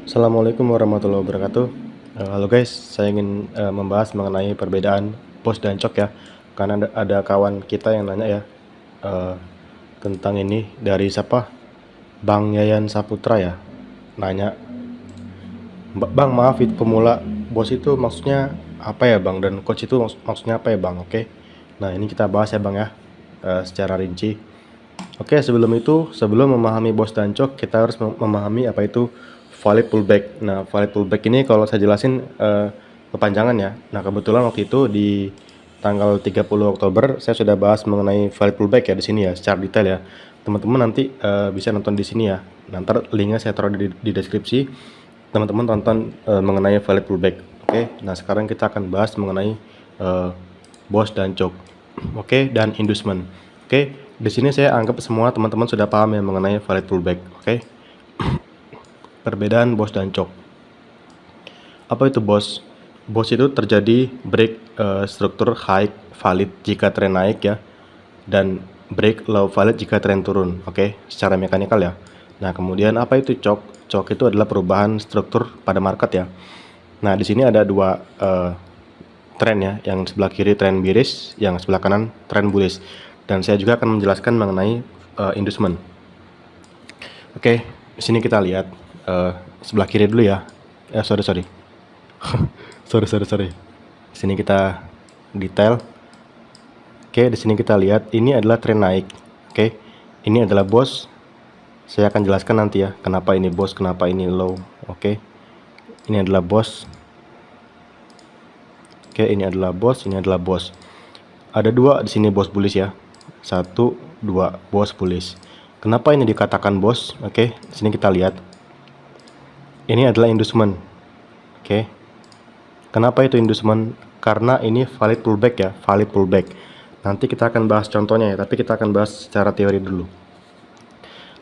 Assalamualaikum warahmatullahi wabarakatuh. Halo guys, saya ingin membahas mengenai perbedaan BOS dan CHOK ya. Karena ada kawan kita yang nanya ya eh, tentang ini dari siapa? Bang Yayan Saputra ya. Nanya, Bang maaf itu pemula, BOS itu maksudnya apa ya Bang? Dan coach itu maksudnya apa ya Bang? Oke. Nah ini kita bahas ya Bang ya secara rinci. Oke, sebelum itu, sebelum memahami BOS dan CHOK, kita harus memahami apa itu valid pullback. Nah, valid pullback ini kalau saya jelasin kepanjangan ya. Nah, kebetulan waktu itu di tanggal 30 Oktober saya sudah bahas mengenai valid pullback ya di sini ya, secara detail ya. Teman-teman nanti bisa nonton di sini ya. Nanti linknya saya taruh di deskripsi. Teman-teman tonton mengenai valid pullback. Oke, nah sekarang kita akan bahas mengenai uh, BOS dan CHOK. Oke, dan inducement. Oke, di sini saya anggap semua teman-teman sudah paham ya mengenai valid pullback. Oke. Perbedaan BOS dan CHOK. Apa itu BOS? BOS itu terjadi break struktur high valid jika tren naik ya, dan break low valid jika tren turun. Oke, secara mekanikal ya. Nah, kemudian apa itu CHOK? CHOK itu adalah perubahan struktur pada market ya. Nah, di sini ada dua tren ya, yang sebelah kiri tren bearish, yang sebelah kanan tren bullish. Dan saya juga akan menjelaskan mengenai inducement. Oke, di sini kita lihat sebelah kiri dulu ya. Sorry. sorry. Di sini kita detail. Oke, di sini kita lihat ini adalah tren naik. Oke, ini adalah BOS. Saya akan jelaskan nanti ya, kenapa ini BOS, kenapa ini low. Oke, ini adalah BOS. Oke, ini adalah BOS, ini adalah BOS. Ada dua di sini BOS bullish ya. 1, 2 BOS bullish. Kenapa ini dikatakan BOS? Oke, di sini kita lihat. Ini adalah inducement. Oke. Kenapa itu inducement? Karena ini valid pullback ya, valid pullback. Nanti kita akan bahas contohnya ya, tapi kita akan bahas secara teori dulu.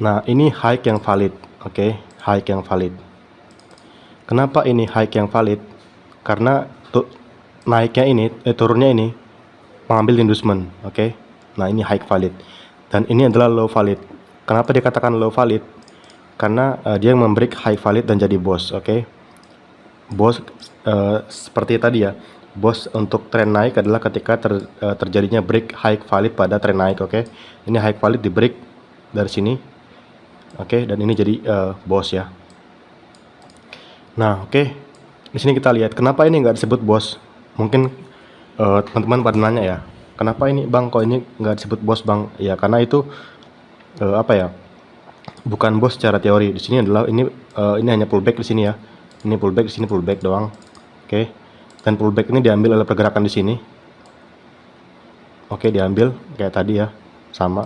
Nah, ini high yang valid. Oke, high yang valid. Kenapa ini high yang valid? Karena naiknya ini, turunnya ini mengambil inducement. Oke. Nah, ini high valid. Dan ini adalah low valid. Kenapa dikatakan low valid? Karena dia membreak high valid dan jadi BOS. Oke. BOS seperti tadi ya. BOS untuk tren naik adalah ketika terjadinya break high valid pada tren naik. Oke. Ini high valid di break dari sini. Oke, dan ini jadi BOS ya. Nah, oke. Di sini kita lihat kenapa ini nggak disebut BOS. Mungkin teman-teman pada nanya ya, kenapa ini Bang kok ini nggak disebut BOS Bang? Ya karena itu apa ya, bukan BOS secara teori. Di sini adalah ini hanya pullback di sini ya. Ini pullback, di sini pullback doang. Oke. Dan pullback ini diambil oleh pergerakan di sini. Oke, diambil kayak tadi ya, sama.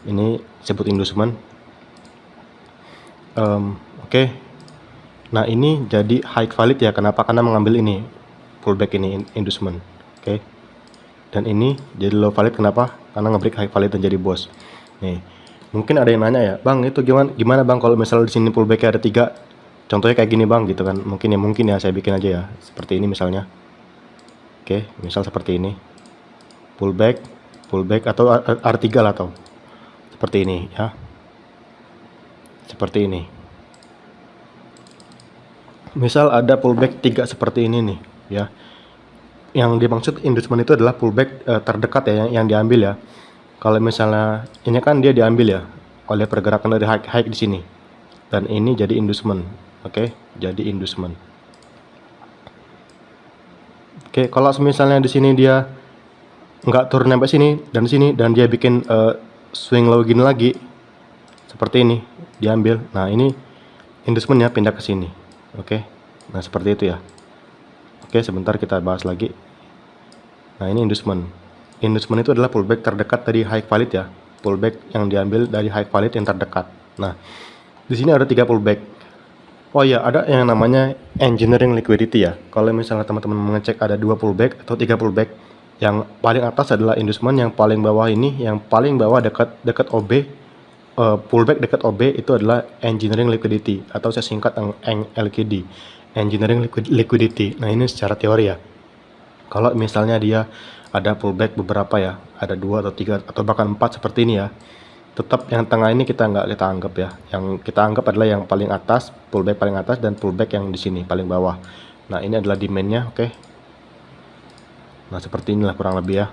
Ini disebut inducement. Oke. Nah, ini jadi high valid ya. Kenapa? Karena mengambil ini pullback ini inducement. Oke. Dan ini jadi low valid, kenapa? Karena ngebreak high valid dan jadi BOS. Nih, mungkin ada yang nanya ya, Bang itu gimana Bang kalau misalnya di sini pullbacknya ada 3, contohnya kayak gini Bang gitu kan? Mungkin ya saya bikin aja ya, seperti ini misalnya. Oke, misal seperti ini, pullback atau R3 lah, atau seperti ini ya, seperti ini. Misal ada pullback 3 seperti ini nih ya. Yang dimaksud inducement itu adalah pullback terdekat ya, yang diambil ya. Kalau misalnya ini kan dia diambil ya oleh pergerakan dari high di sini, dan ini jadi inducement. Oke, jadi inducement. Oke, kalau misalnya di sini dia nggak turun sampai sini dan dia bikin swing low gini lagi seperti ini, diambil. Nah, ini inducement ya, pindah ke sini. Oke, nah seperti itu ya. Oke, sebentar kita bahas lagi. Nah, ini inducement. Inducement itu adalah pullback terdekat dari high valid ya, pullback yang diambil dari high valid yang terdekat. Nah, di sini ada 3 pullback. Oh ya, ada yang namanya engineering liquidity ya. Kalau misalnya teman-teman mengecek ada 2 pullback atau 3 pullback, yang paling atas adalah inducement, yang paling bawah ini, yang paling bawah dekat OB, pullback dekat OB itu adalah engineering liquidity, atau saya singkat LQD, engineering liquidity. Nah, ini secara teori ya. Kalau misalnya dia ada pullback beberapa ya, ada 2 atau 3 atau bahkan 4 seperti ini ya, tetap yang tengah ini kita anggap ya. Yang kita anggap adalah yang paling atas, pullback paling atas, dan pullback yang di sini paling bawah. Nah, ini adalah demand-nya, oke. Nah, seperti inilah kurang lebih ya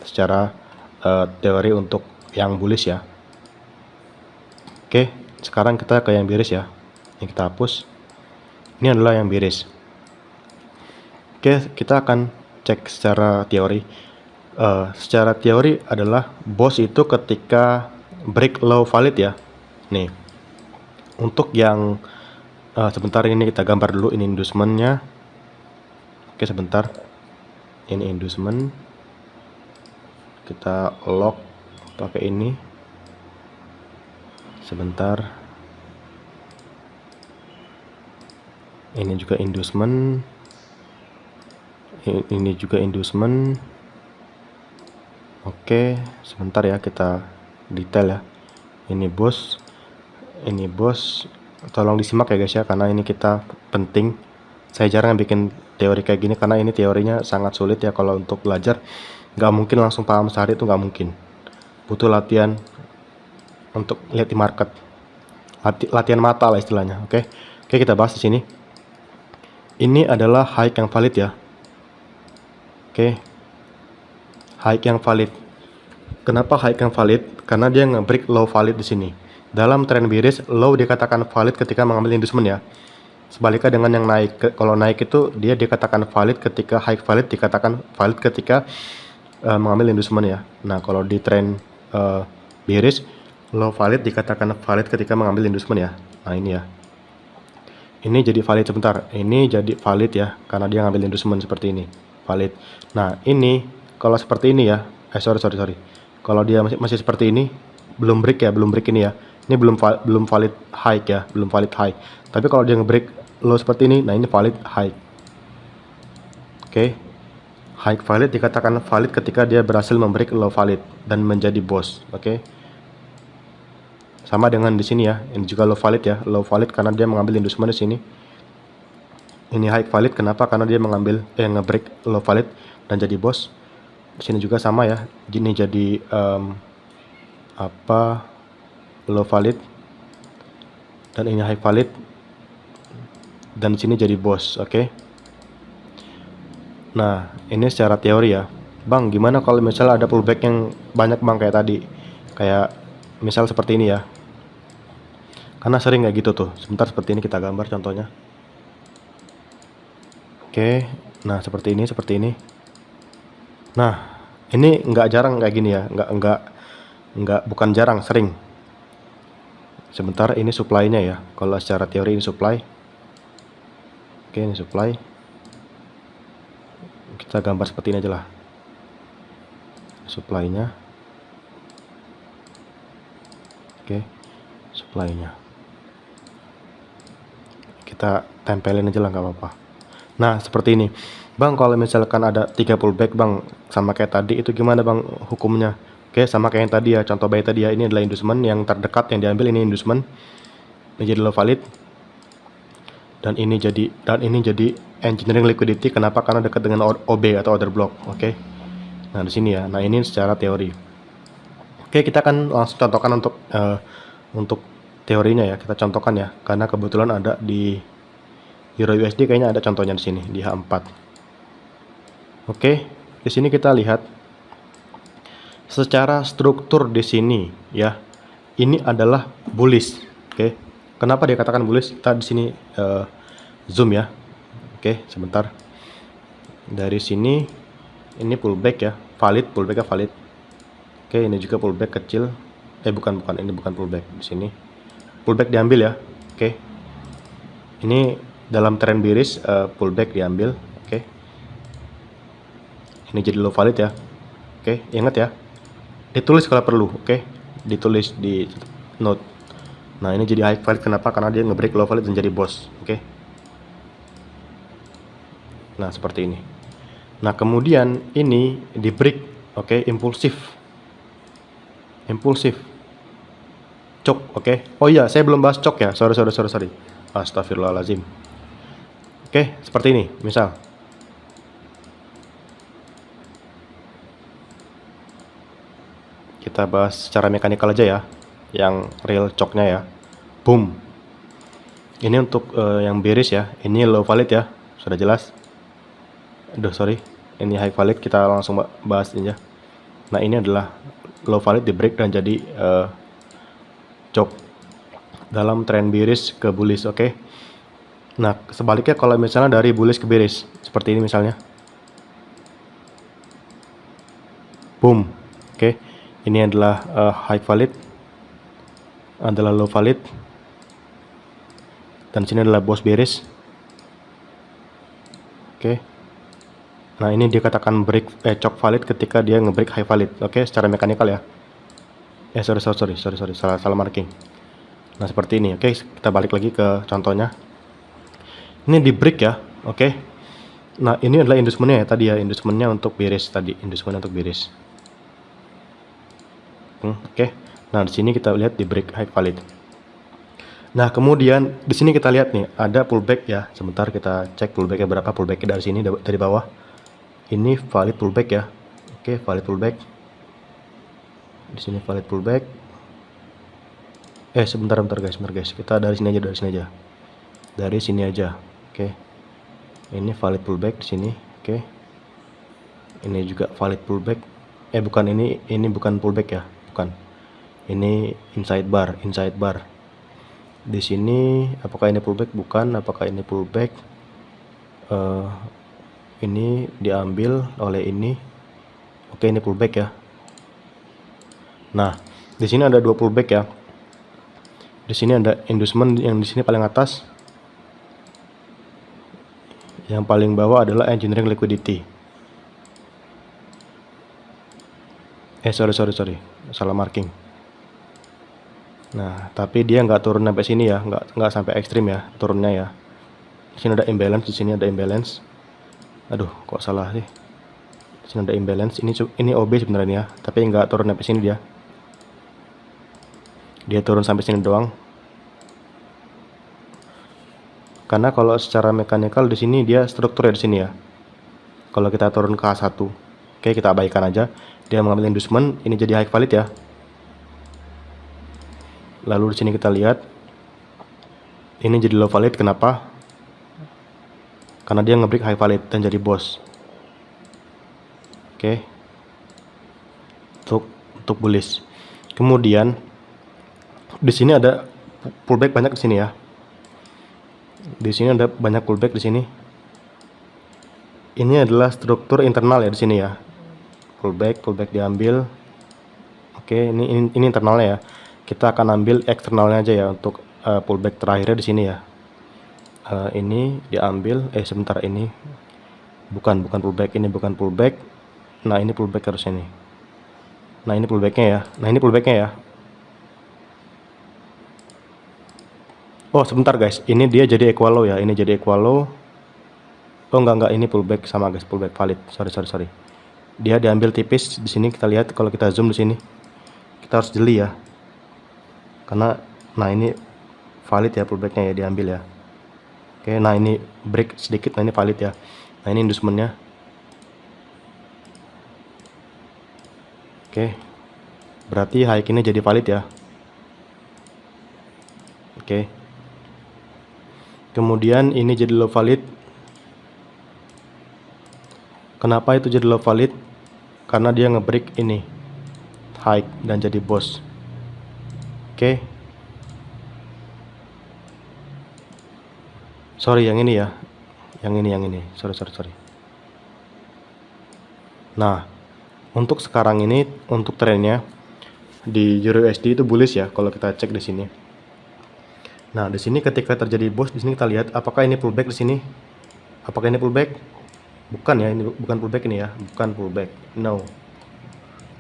secara teori untuk yang bullish ya. Oke, sekarang kita ke yang bearish ya. Ini kita hapus. Ini adalah yang bearish. Oke, kita akan cek secara teori. Secara teori adalah boss itu ketika break low valid ya. Nih, untuk yang sebentar, ini kita gambar dulu, ini inducementnya. Oke, sebentar, ini inducement, kita lock pakai ini. Sebentar, ini juga inducement, ini juga inducement. Oke, sebentar ya, kita detail ya. Ini bos, tolong disimak ya guys ya, karena ini kita penting. Saya jarang bikin teori kayak gini karena ini teorinya sangat sulit ya. Kalau untuk belajar nggak mungkin langsung paham sehari, itu nggak mungkin. Butuh latihan untuk lihat di market, latihan mata lah istilahnya. Oke, kita bahas di sini. Ini adalah high yang valid ya. Oke, high yang valid. Kenapa high yang valid? Karena dia nge-break low valid di sini. Dalam trend bearish, low dikatakan valid ketika mengambil inducement ya. Sebaliknya dengan yang naik, kalau naik itu dia dikatakan valid ketika high valid dikatakan valid ketika mengambil inducement ya. Nah, kalau di trend bearish, low valid dikatakan valid ketika mengambil inducement ya. Nah, ini ya. Ini jadi valid sebentar. Ini jadi valid ya karena dia ngambil inducement seperti ini. Valid. Nah, ini kalau seperti ini ya. Sorry. Kalau dia masih seperti ini, belum break ini ya. Ini belum valid high ya, belum valid high. Tapi kalau dia nge-break low seperti ini, nah ini valid high. Oke. High valid dikatakan valid ketika dia berhasil membreak low valid dan menjadi boss. Oke. Sama dengan di sini ya. Ini juga low valid ya. Low valid karena dia mengambil inducement di sini. Ini high valid kenapa? Karena dia mengambil nge-break low valid dan jadi boss. Di sini juga sama ya. Ini jadi low valid dan ini high valid dan di sini jadi boss. Oke. Nah, ini secara teori ya. Bang, gimana kalau misalnya ada pullback yang banyak bang kayak tadi? Kayak misal seperti ini ya. Karena sering kayak gitu tuh. Sebentar, seperti ini kita gambar contohnya. Oke. Nah, seperti ini. Nah, ini nggak jarang kayak gini ya. Bukan jarang, sering. Sebentar, ini supply-nya ya. Kalau secara teori ini supply. Oke, ini supply. Kita gambar seperti ini aja lah. Supply-nya. Oke, supply-nya. Kita tempelin aja lah, nggak apa-apa. Nah, seperti ini. Bang, kalau misalkan ada 3 pullback bang, sama kayak tadi, itu gimana bang hukumnya? Oke, sama kayak yang tadi ya, contoh bayi tadi ya. Ini adalah inducement yang terdekat yang diambil, ini inducement. Ini jadi low valid. Dan ini jadi engineering liquidity. Kenapa? Karena dekat dengan OB atau order block. Oke. Nah, di sini ya. Nah, ini secara teori. Oke, kita akan langsung contohkan untuk teorinya ya. Kita contohkan ya, karena kebetulan ada di Euro USD, kayaknya ada contohnya di sini di H4. Oke, di sini kita lihat secara struktur di sini ya. Ini adalah bullish. Oke. Kenapa dia katakan bullish? Kita di sini zoom ya. Oke, sebentar. Dari sini ini pullback ya, valid, pullbacknya valid. Oke, ini juga pullback kecil. Bukan, ini bukan pullback di sini. Pullback diambil ya. Oke. Ini dalam trend bearish, pullback diambil. Oke. Ini jadi low valid ya. Oke, ingat ya. Ditulis kalau perlu, oke. Ditulis di note. Nah, ini jadi high valid kenapa? Karena dia nge-break low valid dan jadi boss, oke. Nah, seperti ini. Nah, kemudian ini di break, oke, impulsif. Cok, oke. Oh iya, saya belum bahas cok ya. Sorry. Astagfirullahaladzim. Oke, seperti ini, misal. kita bahas secara mekanikal aja ya, yang real coknya ya. Boom. Ini untuk yang bearish ya, ini low valid ya, sudah jelas. Aduh sorry, ini high valid, kita langsung bahas aja. Nah ini adalah low valid di break dan jadi cok dalam trend bearish ke bullish, oke. Nah sebaliknya kalau misalnya dari bullish ke bearish, seperti ini misalnya. Boom, oke. Ini adalah high valid, adalah low valid, dan sini adalah boss bearish. Oke. Nah ini dikatakan break cok valid ketika dia ngebreak high valid, oke, secara mekanikal ya. Sorry, salah marking. Nah seperti ini, oke. Kita balik lagi ke contohnya. Ini di break ya, oke. Nah ini adalah inducementnya ya tadi ya, inducementnya untuk bearish tadi, inducementnya untuk bearish. Oke. Nah di sini kita lihat di break high valid. Nah kemudian di sini kita lihat nih ada pullback ya. Sebentar kita cek pullbacknya berapa. Pullbacknya dari sini, dari bawah. Ini valid pullback ya. Oke, valid pullback. Di sini valid pullback. Sebentar guys. Kita dari sini aja. Dari sini aja. Oke. Ini valid pullback di sini. Oke. Ini juga valid pullback. Bukan, ini bukan pullback ya. Bukan. Ini inside bar. Di sini apakah ini pullback? Bukan. Apakah ini pullback? Ini diambil oleh ini. Oke, ini pullback ya. Nah, di sini ada dua pullback ya. Di sini ada inducement yang di sini paling atas. Yang paling bawah adalah engineering liquidity. Sorry. Salah marking. Nah, tapi dia nggak turun sampai sini ya, nggak sampai ekstrim ya turunnya ya. Di sini ada imbalance, di sini ada imbalance. Aduh, kok salah sih. Di sini ada imbalance. Ini OB sebenarnya ya, tapi nggak turun sampai sini dia. Dia turun sampai sini doang. Karena kalau secara mekanikal di sini dia strukturnya di sini ya. Kalau kita turun ke H1, oke, kita abaikan aja. Dia mengambil inducement, ini jadi high valid ya. Lalu di sini kita lihat ini jadi low valid. Kenapa? Karena dia ngebreak high valid dan jadi boss. Oke. Untuk bullish. Kemudian di sini ada pullback banyak di sini ya. Di sini ada banyak pullback di sini. Ini adalah struktur internal ya di sini ya. Pullback diambil. Oke, ini internalnya ya. Kita akan ambil eksternalnya aja ya untuk pullback terakhirnya di sini ya. Ini diambil. Sebentar, ini bukan pullback, ini bukan pullback. Nah ini pullback harus ini. Nah ini pullbacknya ya. Oh sebentar guys, ini dia jadi equal low ya. Ini jadi equal low. Oh enggak, ini pullback sama guys, pullback valid. Sorry. Dia diambil tipis di sini. Kita lihat kalau kita zoom di sini. Kita harus jeli ya. Karena nah ini valid ya, pullbacknya ya diambil ya. Oke, nah ini break sedikit, nah ini valid ya. Nah ini inducementnya. Oke, berarti high ini jadi valid ya. Oke. Kemudian ini jadi low valid. Kenapa itu jadi low valid? Karena dia ngebreak ini high dan jadi boss. Oke. Sorry, yang ini ya. Yang ini. Sorry. Nah, untuk sekarang ini, untuk trennya di Euro USD itu bullish ya kalau kita cek di sini. Nah, di sini ketika terjadi boss, di sini kita lihat apakah ini pullback di sini? Apakah ini pullback? Bukan ya, ini bukan pullback ini ya, bukan pullback. No.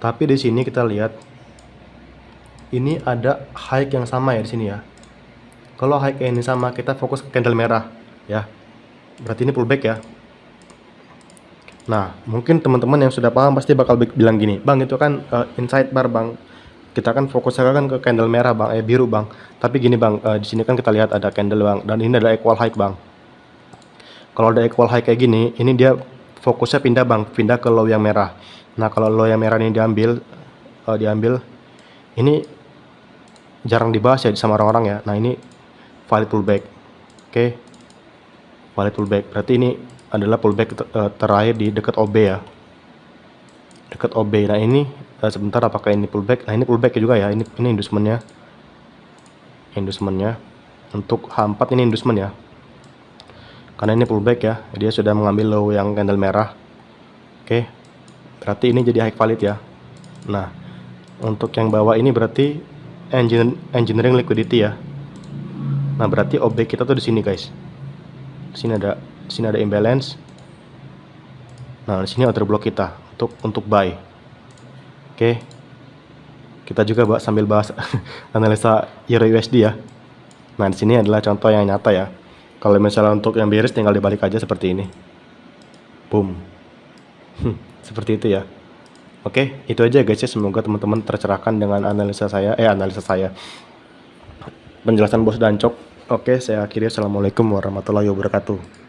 Tapi di sini kita lihat ini ada high yang sama ya di sini ya. Kalau high ini sama, kita fokus ke candle merah ya. Berarti ini pullback ya. Nah, mungkin teman-teman yang sudah paham pasti bakal bilang gini, "Bang, itu kan inside bar, Bang. Kita kan fokusnya kan ke candle merah, Bang, biru, Bang." Tapi gini, Bang, di sini kan kita lihat ada candle, Bang, dan ini ada equal high, Bang. Kalau ada equal high kayak gini, ini dia fokusnya pindah, Bang, pindah ke low yang merah. Nah, kalau low yang merah ini diambil, diambil. Ini jarang dibahas ya sama orang-orang ya. Nah, ini valid pullback. Oke. Valid pullback. Berarti ini adalah pullback terakhir di dekat OB ya. Dekat OB. Nah, ini sebentar apakah ini pullback? Nah, ini pullback juga ya. Ini inducementnya. Inducementnya. Untuk H4 ini inducement ya. Karena ini pullback ya. Dia sudah mengambil low yang candle merah. Oke. Berarti ini jadi high valid ya. Nah, untuk yang bawah ini berarti engineering liquidity ya. Nah, berarti OB kita tuh di sini, guys. Di sini ada imbalance. Nah, di sini order block kita untuk buy. Oke. Kita juga sambil bahas analisa Euro USD ya. Nah, di sini adalah contoh yang nyata ya. Kalau misalnya untuk yang bearish tinggal dibalik aja seperti ini. Boom. Seperti itu ya. Oke, itu aja guys ya. Semoga teman-teman tercerahkan dengan analisa saya. Penjelasan bos dan cok. Oke, saya akhiri. Assalamualaikum warahmatullahi wabarakatuh.